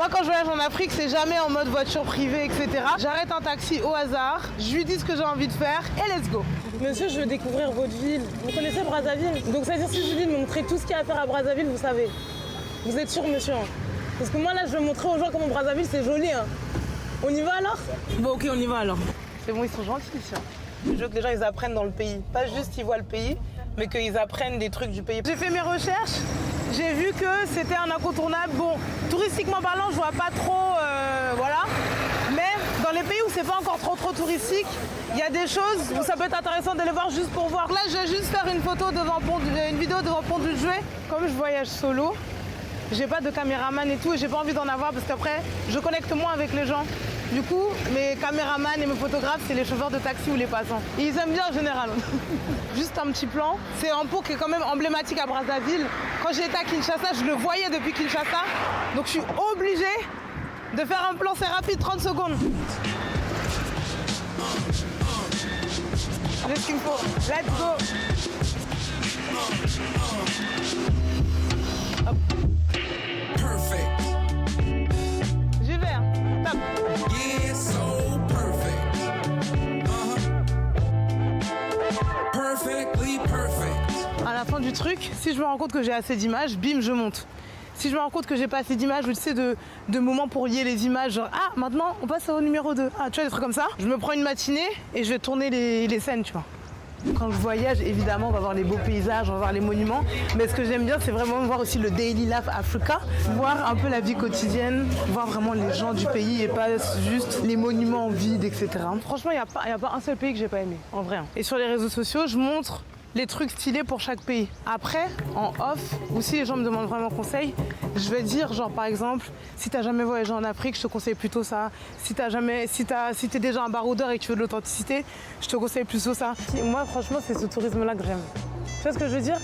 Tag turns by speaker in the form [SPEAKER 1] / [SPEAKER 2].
[SPEAKER 1] Moi, quand je voyage en Afrique, c'est jamais en mode voiture privée, etc. J'arrête un taxi au hasard, je lui dis ce que j'ai envie de faire et let's go. Monsieur, je veux découvrir votre ville. Vous connaissez Brazzaville? Donc ça veut dire si je vous dis de me montrer tout ce qu'il y a à faire à Brazzaville, vous savez. Vous êtes sûr, monsieur? Parce que moi, là, je veux montrer aux gens comment Brazzaville, c'est joli. Hein. On y va alors? Bon, ok, on y va alors. C'est bon, ils sont gentils ici. Je veux que les gens, ils apprennent dans le pays. Pas juste ils voient le pays, mais qu'ils apprennent des trucs du pays. J'ai fait mes recherches. J'ai vu que c'était un incontournable. Bon, touristiquement parlant, je vois pas trop, voilà. Mais dans les pays où c'est pas encore trop touristique, il y a des choses où ça peut être intéressant de les voir juste pour voir. Là, je vais juste faire une vidéo devant Pont du Jouet. Comme je voyage solo, j'ai pas de caméraman et tout, et j'ai pas envie d'en avoir parce qu'après, je connecte moins avec les gens. Du coup, mes caméramans et mes photographes, c'est les chauffeurs de taxi ou les passants. Et ils aiment bien en général. Juste un petit plan. C'est un pont qui est quand même emblématique à Brazzaville. Quand j'étais à Kinshasa, je le voyais depuis Kinshasa. Donc je suis obligée de faire un plan, c'est rapide, 30 secondes. C'est ce qu'il me faut. Let's go. Hop.
[SPEAKER 2] Perfect.
[SPEAKER 1] J'y vais. Hein. Top.
[SPEAKER 2] Yeah, so perfect. Perfectly perfect.
[SPEAKER 1] À la fin du truc, si je me rends compte que j'ai assez d'images, bim, je monte. Si je me rends compte que j'ai pas assez d'images, ou tu sais, de moments pour lier les images, genre, ah, maintenant, on passe au numéro 2. Ah, tu vois, des trucs comme ça. Je me prends une matinée et je vais tourner les scènes, tu vois. Quand je voyage, évidemment, on va voir les beaux paysages, on va voir les monuments. Mais ce que j'aime bien, c'est vraiment voir aussi le Daily Life Africa, voir un peu la vie quotidienne, voir vraiment les gens du pays et pas juste les monuments vides, etc. Franchement, il n'y a pas un seul pays que j'ai pas aimé, en vrai. Et sur les réseaux sociaux, je montre les trucs stylés pour chaque pays. Après, en off, ou si les gens me demandent vraiment conseil, je vais dire, genre par exemple, si t'as jamais voyagé en Afrique, je te conseille plutôt ça. Si t'es déjà un baroudeur et que tu veux de l'authenticité, je te conseille plutôt ça. Et moi, franchement, c'est ce tourisme-là que j'aime. Tu vois ce que je veux dire?